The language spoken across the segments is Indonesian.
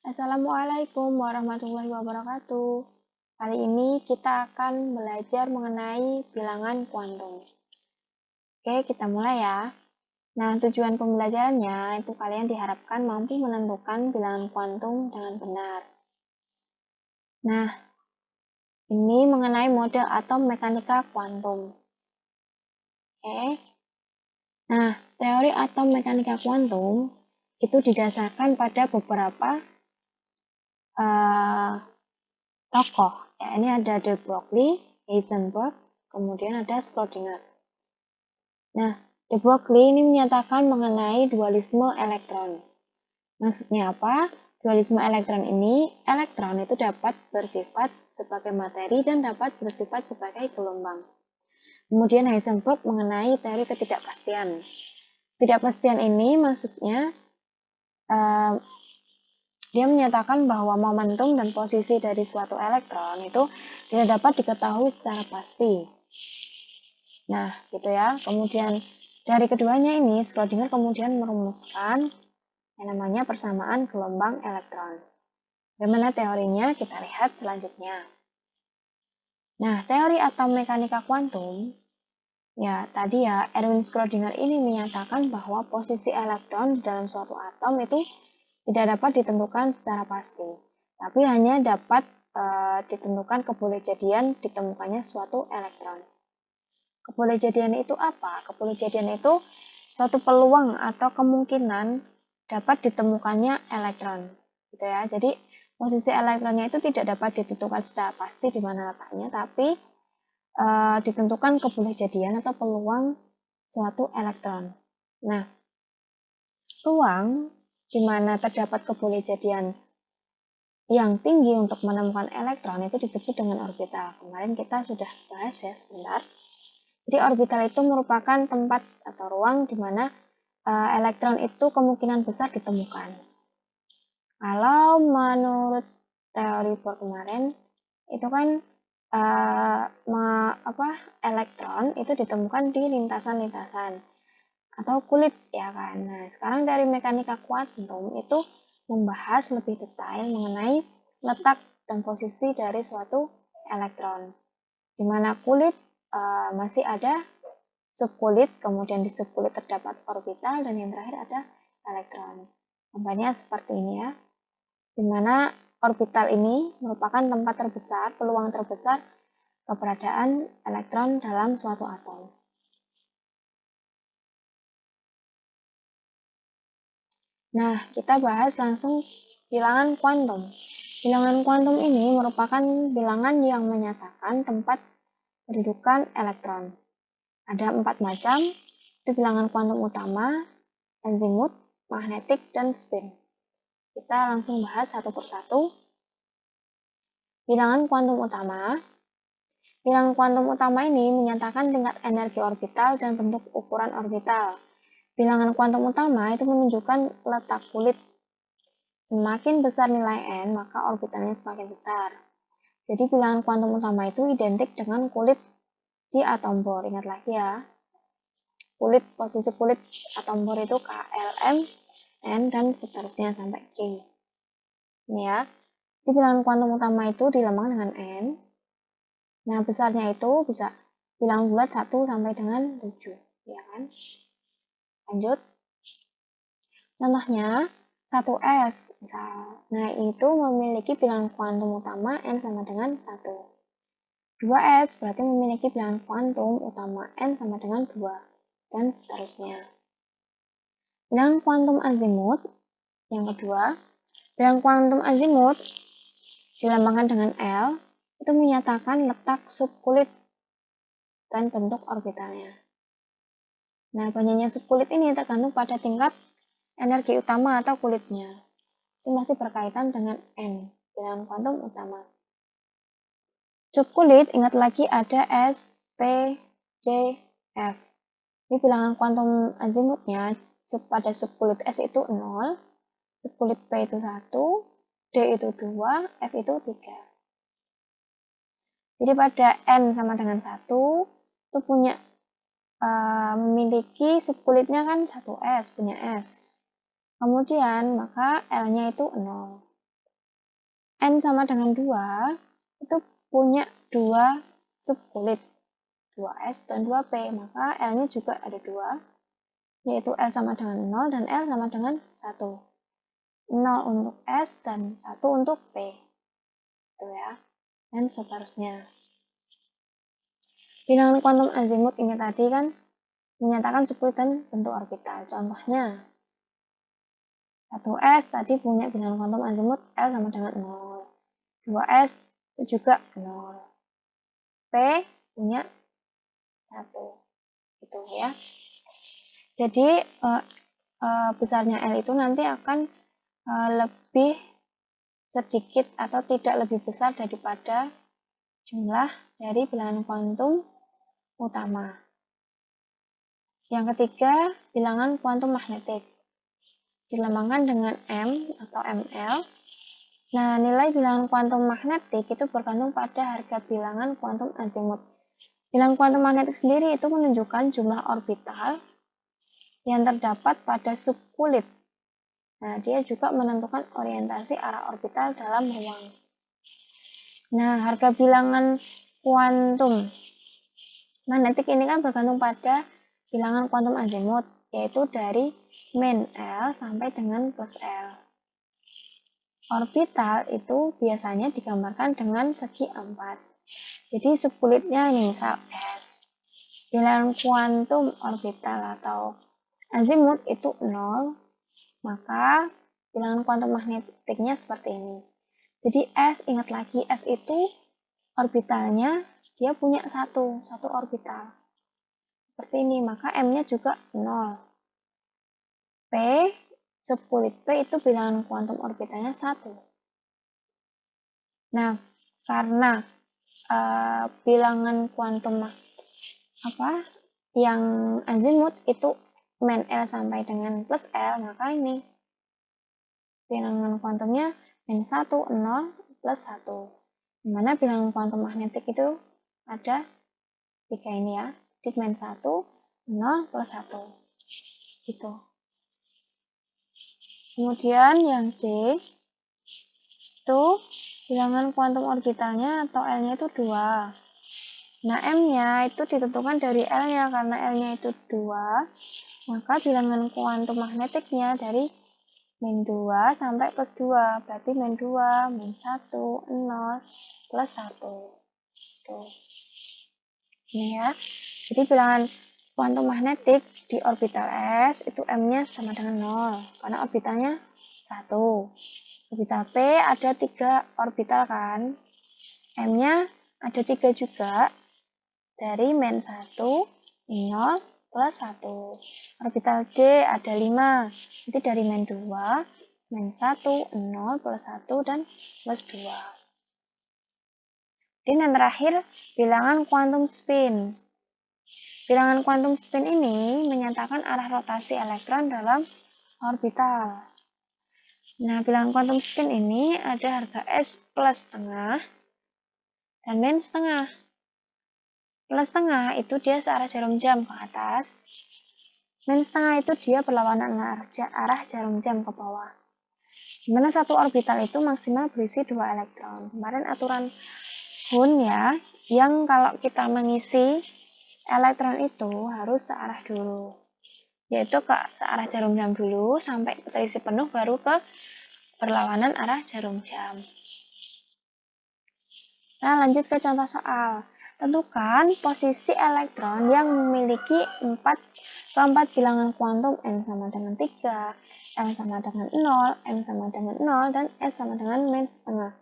Assalamualaikum warahmatullahi wabarakatuh. Kali ini kita akan belajar mengenai bilangan kuantum. Oke, kita mulai ya. Nah, tujuan pembelajarannya itu kalian diharapkan mampu menentukan bilangan kuantum dengan benar. Nah, ini mengenai model atom mekanika kuantum. Oke. Nah, teori atom mekanika kuantum itu didasarkan pada beberapa tokoh. Ya, ini ada de Broglie, Heisenberg, kemudian ada Schrödinger. Nah, de Broglie ini menyatakan mengenai dualisme elektron. Maksudnya apa? Dualisme elektron ini, elektron itu dapat bersifat sebagai materi dan dapat bersifat sebagai gelombang. Kemudian Heisenberg mengenai teori ketidakpastian. Ketidakpastian ini maksudnya dia menyatakan bahwa momentum dan posisi dari suatu elektron itu tidak dapat diketahui secara pasti. Nah, gitu ya. Kemudian dari keduanya ini, Schrödinger kemudian merumuskan yang namanya persamaan gelombang elektron. Bagaimana teorinya? Kita lihat selanjutnya. Nah, teori atom mekanika kuantum, ya tadi ya, Erwin Schrödinger ini menyatakan bahwa posisi elektron di dalam suatu atom itu tidak dapat ditentukan secara pasti, tapi hanya dapat ditentukan kebolehjadian ditemukannya suatu elektron. Kebolehjadian itu apa? Kebolehjadian itu suatu peluang atau kemungkinan dapat ditemukannya elektron, gitu ya. Jadi posisi elektronnya itu tidak dapat ditentukan secara pasti di mana letaknya, tapi ditentukan kebolehjadian atau peluang suatu elektron. Nah, ruang di mana terdapat kebolehjadian yang tinggi untuk menemukan elektron itu disebut dengan orbital. Kemarin kita sudah bahas ya sebentar. Jadi orbital itu merupakan tempat atau ruang di mana elektron itu kemungkinan besar ditemukan. Kalau menurut teori Bohr kemarin itu kan elektron itu ditemukan di lintasan-lintasan atau kulit ya kan. Nah, sekarang dari mekanika kuantum itu membahas lebih detail mengenai letak dan posisi dari suatu elektron. Di mana kulit masih ada subkulit, kemudian di subkulit terdapat orbital, dan yang terakhir ada elektron. Contohnya seperti ini ya, di mana orbital ini merupakan tempat terbesar, peluang terbesar keberadaan elektron dalam suatu atom. Nah, kita bahas langsung bilangan kuantum. Bilangan kuantum ini merupakan bilangan yang menyatakan tempat kedudukan elektron. Ada 4 macam, itu bilangan kuantum utama, azimut, magnetik, dan spin. Kita langsung bahas satu persatu. Bilangan kuantum utama. Bilangan kuantum utama ini menyatakan tingkat energi orbital dan bentuk ukuran orbital. Bilangan kuantum utama itu menunjukkan letak kulit. Semakin besar nilai n, maka orbitalnya semakin besar. Jadi bilangan kuantum utama itu identik dengan kulit di atom Bohr. Ingat lagi ya. Posisi kulit atom Bohr itu K, L, M, N, dan seterusnya sampai K. Ini ya. Di bilangan kuantum utama itu dilambangkan dengan N. Nah, besarnya itu bisa bilangan bulat 1 sampai dengan 7. Ya kan? Lanjut. Contohnya, 1S misal. Nah, itu memiliki bilangan kuantum utama N sama dengan 1. 2S berarti memiliki bilangan kuantum utama N sama dengan 2. Dan seterusnya. Bilangan kuantum azimut, yang kedua, bilangan kuantum azimut dilambangkan dengan L, itu menyatakan letak subkulit dan bentuk orbitalnya. Nah, banyaknya subkulit ini tergantung pada tingkat energi utama atau kulitnya. Ini masih berkaitan dengan N, bilangan kuantum utama. Subkulit, ingat lagi ada S, P, C, F. Ini bilangan kuantum azimutnya, pada subkulit S itu 0, subkulit P itu 1, D itu 2, F itu 3. Jadi pada N sama dengan 1, itu punya memiliki subkulitnya kan 1S, punya S. Kemudian maka L-nya itu 0. N sama dengan 2 itu punya 2 subkulit, 2S dan 2P, maka L-nya juga ada 2, yaitu L sama dengan 0 dan L sama dengan 1. 0 untuk S dan 1 untuk P. Itu ya. Dan seterusnya. Bilangan kuantum azimut ini tadi kan menyatakan subkulit dan bentuk orbital. Contohnya, 1S tadi punya bilangan kuantum azimut L sama dengan 0. 2S itu juga 0. P punya 1. Gitu ya. Jadi besarnya L itu nanti akan lebih sedikit atau tidak lebih besar daripada jumlah dari bilangan kuantum utama. Yang ketiga, bilangan kuantum magnetik. Dilambangkan dengan M atau ML. Nah, nilai bilangan kuantum magnetik itu bergantung pada harga bilangan kuantum azimut. Bilangan kuantum magnetik sendiri itu menunjukkan jumlah orbital yang terdapat pada subkulit. Nah, dia juga menentukan orientasi arah orbital dalam ruang. Nah, harga bilangan kuantum magnetik ini kan bergantung pada bilangan kuantum azimut, yaitu dari min L sampai dengan plus L. Orbital itu biasanya digambarkan dengan segi 4. Jadi subkulitnya ini misal S. Bilangan kuantum orbital atau azimut itu 0, maka bilangan kuantum magnetiknya seperti ini. Jadi S, ingat lagi, S itu orbitalnya dia punya satu orbital. Seperti ini, maka M-nya juga 0. P, subkulit P itu bilangan kuantum orbitalnya 1. Nah, karena bilangan kuantum yang azimut itu min L sampai dengan plus L, maka ini bilangan kuantumnya min 1, 0, plus 1. Dimana bilangan kuantum magnetik itu ada 3 ini ya. Jadi min 1, 0, plus 1. Gitu. Kemudian yang C itu bilangan kuantum orbitalnya atau L-nya itu 2. Nah, M-nya itu ditentukan dari L-nya, karena L-nya itu 2, maka bilangan kuantum magnetiknya dari min 2 sampai plus 2, berarti min 2, min 1, 0, plus 1. Tuh. Ini ya. Jadi bilangan kuantum magnetik di orbital S itu M-nya sama dengan 0, karena orbitalnya 1. Orbital P ada 3 orbital kan. M-nya ada 3 juga. Dari min 1, 0, plus 1. Orbital D ada 5. Jadi dari min 2, min 1, 0, plus 1, dan plus 2. Dan yang terakhir, bilangan kuantum spin. Bilangan kuantum spin ini menyatakan arah rotasi elektron dalam orbital. Nah, bilangan kuantum spin ini ada harga S plus setengah dan min setengah. Plus setengah itu dia searah jarum jam ke atas. Min setengah itu dia berlawanan arah jarum jam ke bawah. Dimana satu orbital itu maksimal berisi 2 elektron. Kemarin aturan Hund ya, yang kalau kita mengisi elektron itu harus searah dulu. Yaitu ke searah jarum jam dulu sampai terisi penuh baru ke berlawanan arah jarum jam. Nah, lanjut ke contoh soal. Tentukan posisi elektron yang memiliki keempat bilangan kuantum n sama dengan 3, L sama dengan 0, M sama dengan 0, dan S sama dengan min setengah.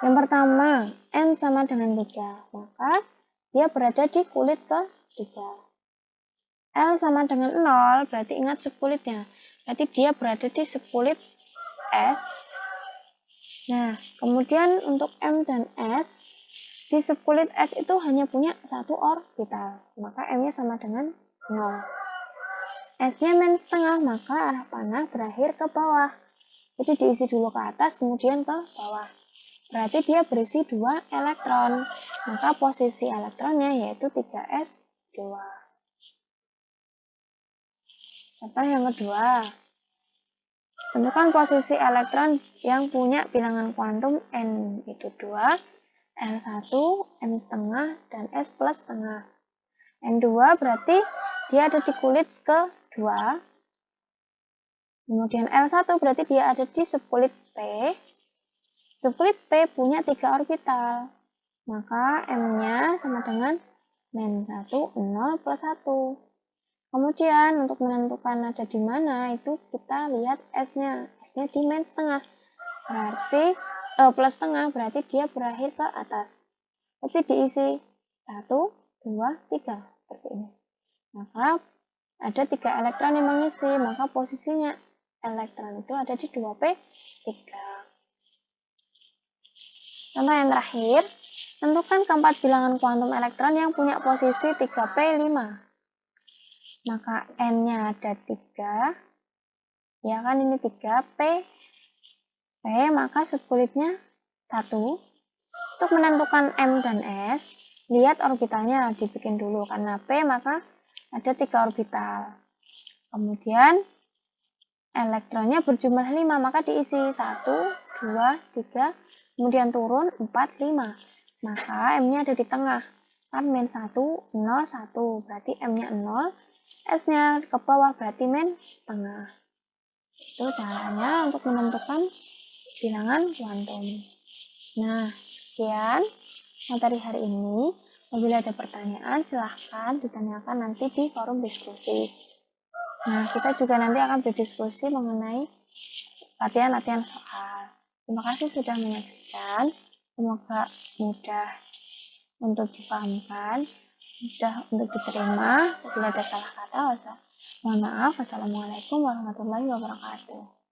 Yang pertama, N sama dengan 3, maka dia berada di kulit ke-3. L sama dengan 0, berarti ingat subkulitnya. Berarti dia berada di subkulit S. Nah, kemudian untuk M dan S, di subkulit S itu hanya punya satu orbital, maka M-nya sama dengan 0. S-nya min setengah, maka arah panah berakhir ke bawah. Jadi diisi dulu ke atas, kemudian ke bawah. Berarti dia berisi 2 elektron, maka posisi elektronnya yaitu 3s2. Contoh yang kedua, Tentukan posisi elektron yang punya bilangan kuantum N itu 2, L1, M setengah, dan S plus setengah. N2 berarti dia ada di kulit ke-2. Kemudian L1 berarti dia ada di subkulit P. Subkulit P punya 3 orbital. Maka M-nya sama dengan -1, 0, plus 1. Kemudian untuk menentukan ada di mana itu kita lihat S-nya. S-nya di -, berarti plus setengah berarti dia berakhir ke atas. Tapi diisi 1, 2, 3 seperti ini. Maka ada 3 elektron yang mengisi, maka posisinya elektron itu ada di 2p3. Contoh yang terakhir, tentukan keempat bilangan kuantum elektron yang punya posisi 3p5. Maka N-nya ada 3, ya kan ini 3, P maka subkulitnya 1. Untuk menentukan M dan S, lihat orbitalnya dibikin dulu, karena P maka ada 3 orbital. Kemudian elektronnya berjumlah 5, maka diisi 1, 2, 3, kemudian turun 4, 5. Maka M-nya ada di tengah. Kan -1, 0, 1. Berarti M-nya 0, S-nya ke bawah berarti setengah. Itu caranya untuk menentukan bilangan kuantum. Nah, sekian materi hari ini. Apabila ada pertanyaan, silahkan ditanyakan nanti di forum diskusi. Nah, kita juga nanti akan berdiskusi mengenai latihan-latihan soal. Terima kasih sudah menyaksikan. Semoga mudah untuk dipahamkan, mudah untuk diterima. Bila ada salah kata, mohon maaf. Wassalamualaikum warahmatullahi wabarakatuh.